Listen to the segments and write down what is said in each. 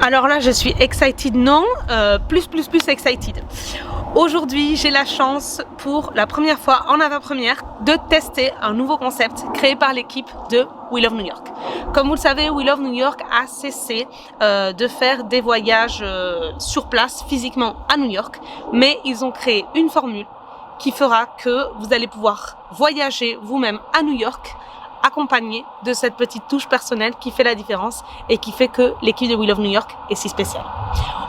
Alors là, je suis excited, non, plus excited. Aujourd'hui, j'ai la chance pour la première fois en avant-première de tester un nouveau concept créé par l'équipe de We Love New York. Comme vous le savez, We Love New York a cessé de faire des voyages sur place physiquement à New York, mais ils ont créé une formule qui fera que vous allez pouvoir voyager vous-même à New York accompagné de cette petite touche personnelle qui fait la différence et qui fait que l'équipe de We Love New York est si spéciale.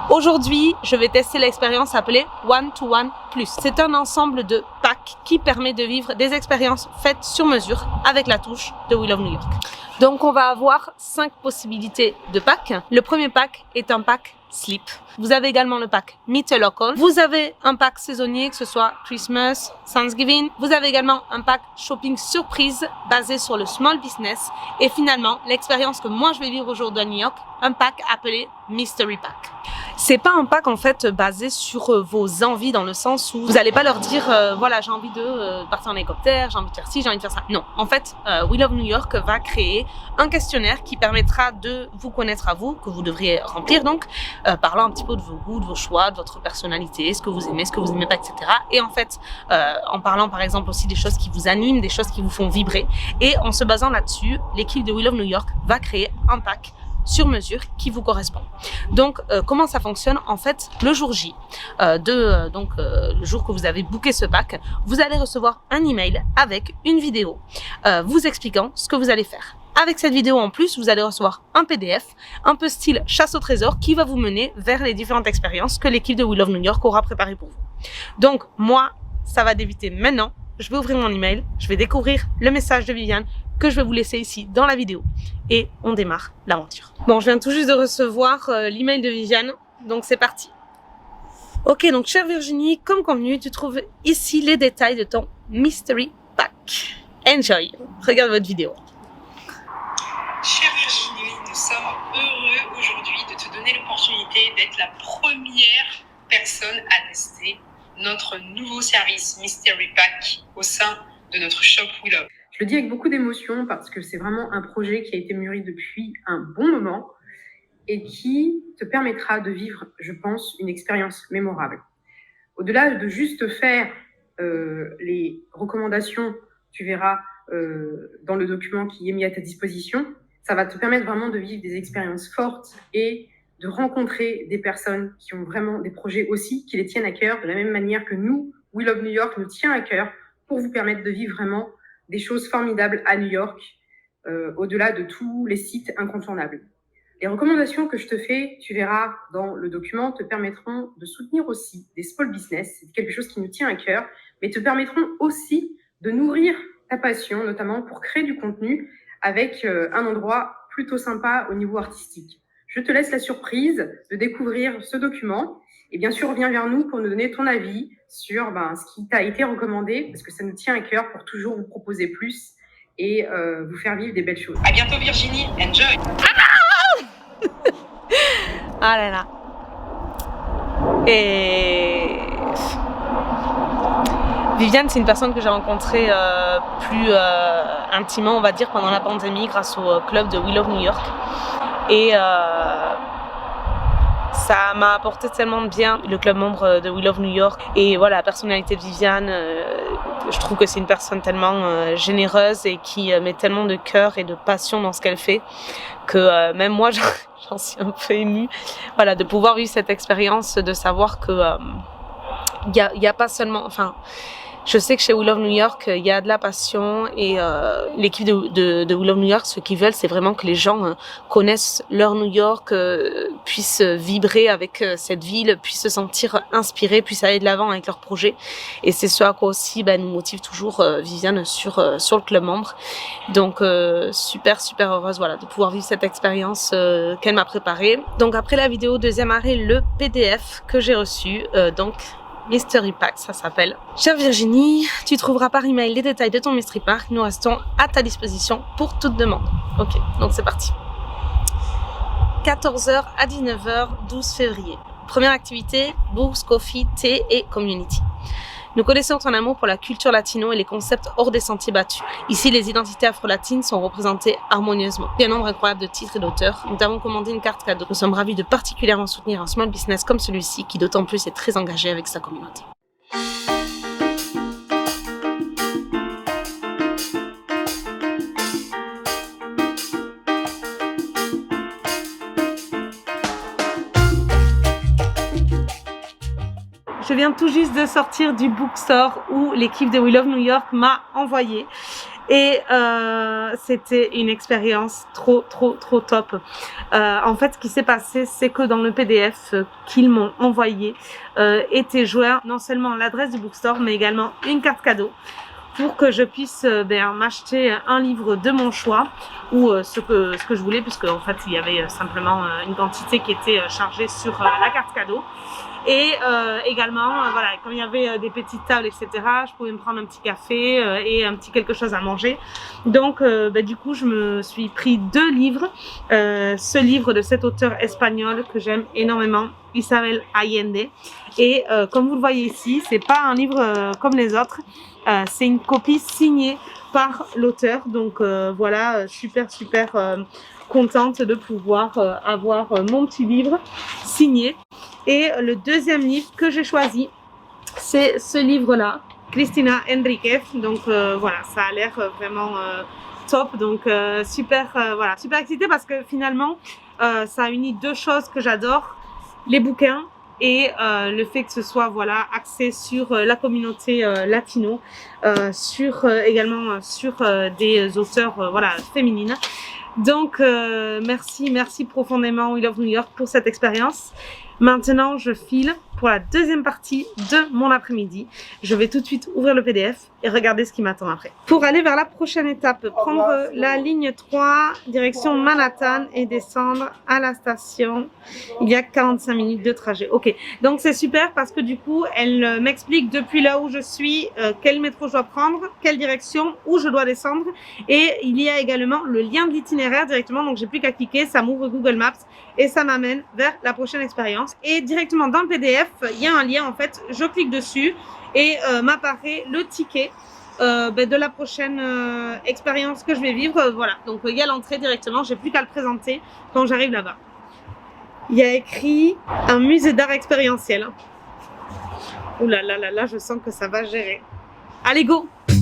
Aujourd'hui, je vais tester l'expérience appelée One to One Plus. C'est un ensemble de packs qui permet de vivre des expériences faites sur mesure avec la touche de We Love New York. Donc on va avoir 5 possibilités de packs. Le premier pack est un pack Sleep. Vous avez également le pack Meet a Local. Vous avez un pack saisonnier, que ce soit Christmas, Thanksgiving. Vous avez également un pack shopping surprise basé sur le small business. Et finalement, l'expérience que moi je vais vivre aujourd'hui à New York, un pack appelé Mystery Pack. C'est pas un pack en fait basé sur vos envies dans le sens où vous n'allez pas leur dire voilà, j'ai envie de partir en hélicoptère, j'ai envie de faire ci, j'ai envie de faire ça. Non, en fait, We Love New York va créer un questionnaire qui permettra de vous connaître à vous, que vous devriez remplir donc, parlant un petit peu de vos goûts, de vos choix, de votre personnalité, ce que vous aimez pas, etc. Et en fait, en parlant par exemple aussi des choses qui vous animent, des choses qui vous font vibrer. Et en se basant là-dessus, l'équipe de We Love New York va créer un pack sur mesure qui vous correspond. Donc, comment ça fonctionne? En fait, le jour J, le jour que vous avez booké ce pack, vous allez recevoir un email avec une vidéo vous expliquant ce que vous allez faire. Avec cette vidéo en plus, vous allez recevoir un PDF, un peu style chasse au trésor, qui va vous mener vers les différentes expériences que l'équipe de We Love New York aura préparées pour vous. Donc, moi, ça va débuter maintenant. Je vais ouvrir mon email, je vais découvrir le message de Viviane que je vais vous laisser ici dans la vidéo et on démarre l'aventure. Bon, je viens tout juste de recevoir l'email de Viviane, donc c'est parti. Ok, donc chère Virginie, comme convenu, tu trouves ici les détails de ton Mystery Pack. Enjoy, regarde votre vidéo. Chère Virginie, nous sommes heureux aujourd'hui de te donner l'opportunité d'être la première personne à tester notre nouveau service Mystery Pack au sein de notre shop We Love. Je le dis avec beaucoup d'émotion parce que c'est vraiment un projet qui a été mûri depuis un bon moment et qui te permettra de vivre, je pense, une expérience mémorable. Au-delà de juste faire les recommandations, tu verras dans le document qui est mis à ta disposition, ça va te permettre vraiment de vivre des expériences fortes et de rencontrer des personnes qui ont vraiment des projets aussi qui les tiennent à cœur, de la même manière que nous, We Love New York, nous tient à cœur pour vous permettre de vivre vraiment des choses formidables à New York, au-delà de tous les sites incontournables. Les recommandations que je te fais, tu verras dans le document, te permettront de soutenir aussi des small business. C'est quelque chose qui nous tient à cœur, mais te permettront aussi de nourrir ta passion, notamment pour créer du contenu avec un endroit plutôt sympa au niveau artistique. Je te laisse la surprise de découvrir ce document et bien sûr, reviens vers nous pour nous donner ton avis sur ce qui t'a été recommandé parce que ça nous tient à cœur pour toujours vous proposer plus et vous faire vivre des belles choses. À bientôt Virginie, enjoy. Ah là là. Et Viviane, c'est une personne que j'ai rencontrée plus intimement, on va dire, pendant la pandémie grâce au club de We Love New York. Et ça m'a apporté tellement de bien, le club membre de We Love New York. Et voilà, la personnalité de Viviane, je trouve que c'est une personne tellement généreuse et qui met tellement de cœur et de passion dans ce qu'elle fait que même moi, j'en suis un peu émue. Voilà, de pouvoir vivre cette expérience, de savoir que y a pas seulement... Enfin, je sais que chez We Love New York, il y a de la passion et l'équipe de We Love New York, ce qu'ils veulent, c'est vraiment que les gens connaissent leur New York, puissent vibrer avec cette ville, puissent se sentir inspirés, puissent aller de l'avant avec leurs projets. Et c'est ce à quoi aussi nous motive toujours Viviane sur le club membre. Donc super heureuse de pouvoir vivre cette expérience qu'elle m'a préparée. Donc après la vidéo, deuxième arrêt, le PDF que j'ai reçu. Mystery Pack, ça s'appelle. Chère Virginie, tu trouveras par email les détails de ton Mystery Pack. Nous restons à ta disposition pour toute demande. Ok, donc c'est parti. 14h à 19h, 12 février. Première activité, books, coffee, thé et community. Nous connaissons ton amour pour la culture latino et les concepts hors des sentiers battus. Ici, les identités afro-latines sont représentées harmonieusement. Il y a un nombre incroyable de titres et d'auteurs. Nous t'avons commandé une carte cadeau. Nous sommes ravis de particulièrement soutenir un small business comme celui-ci qui d'autant plus est très engagé avec sa communauté. Je viens tout juste de sortir du bookstore où l'équipe de We Love New York m'a envoyé. Et c'était une expérience trop top. En fait, ce qui s'est passé, c'est que dans le PDF qu'ils m'ont envoyé était joint non seulement l'adresse du bookstore, mais également une carte cadeau pour que je puisse m'acheter un livre de mon choix ou ce que je voulais, puisque en fait il y avait simplement une quantité qui était chargée sur la carte cadeau. Et également, voilà, quand il y avait des petites tables, etc., je pouvais me prendre un petit café et un petit quelque chose à manger. Donc, du coup, je me suis pris 2 livres. Ce livre de cet auteur espagnol que j'aime énormément, Isabel Allende. Et comme vous le voyez ici, c'est pas un livre comme les autres. C'est une copie signée par l'auteur. Donc voilà, super contente de pouvoir avoir mon petit livre signé. Et le deuxième livre que j'ai choisi, c'est ce livre-là, Cristina Enriquez. Donc voilà, ça a l'air vraiment top. Donc super excitée parce que finalement, ça unit 2 choses que j'adore, les bouquins et le fait que ce soit axé sur la communauté latino, également sur des auteurs féminines. Donc merci profondément We Love New York pour cette expérience. Maintenant, je file pour la deuxième partie de mon après-midi. Je vais tout de suite ouvrir le PDF et regarder ce qui m'attend après. Pour aller vers la prochaine étape, prendre la ligne 3, direction Manhattan et descendre à la station. Il y a 45 minutes de trajet. Ok, donc c'est super parce que du coup, elle m'explique depuis là où je suis, quel métro je dois prendre, quelle direction, où je dois descendre. Et il y a également le lien de l'itinéraire directement, donc j'ai plus qu'à cliquer, ça m'ouvre Google Maps et ça m'amène vers la prochaine expérience. Et directement dans le PDF, il y a un lien en fait, je clique dessus et m'apparaît le ticket de la prochaine expérience que je vais vivre. Voilà, donc il y a l'entrée directement, j'ai plus qu'à le présenter quand j'arrive là-bas. Il y a écrit un musée d'art expérientiel. Ouh là là là là, je sens que ça va gérer. Allez, go! I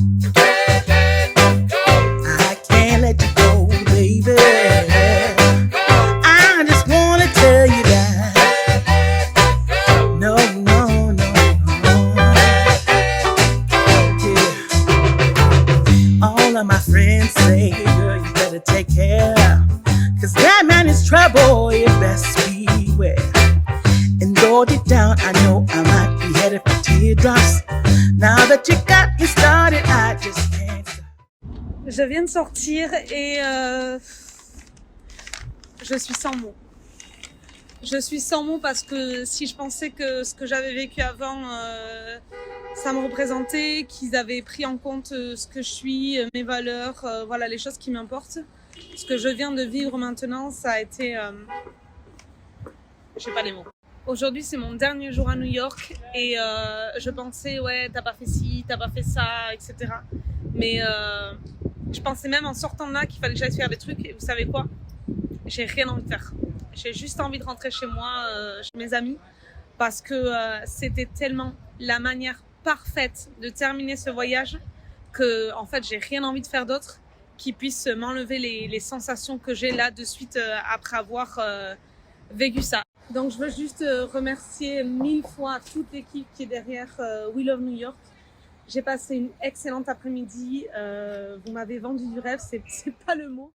can't let you go, baby. I just wanna tell you that. No. Yeah. All of my friends say, girl, you better take care. Cause that man is trouble, you best beware. And though deep down, I know I might be headed for teardrops. Now that you got me started, I just can't stop. Je viens de sortir et je suis sans mots. Je suis sans mots parce que si je pensais que ce que j'avais vécu avant, ça me représentait, qu'ils avaient pris en compte ce que je suis, mes valeurs, les choses qui m'importent. Ce que je viens de vivre maintenant, ça a été... je sais pas les mots. Aujourd'hui, c'est mon dernier jour à New York et je pensais, ouais, t'as pas fait ci, t'as pas fait ça, etc. Mais je pensais même en sortant de là qu'il fallait que j'aille faire des trucs et vous savez quoi? J'ai rien envie de faire. J'ai juste envie de rentrer chez moi, chez mes amis, parce que c'était tellement la manière parfaite de terminer ce voyage que, en fait, j'ai rien envie de faire d'autre qui puisse m'enlever les sensations que j'ai là de suite après avoir vécu ça. Donc, je veux juste remercier 1000 fois toute l'équipe qui est derrière We Love New York. J'ai passé une excellente après-midi. Vous m'avez vendu du rêve, c'est pas le mot.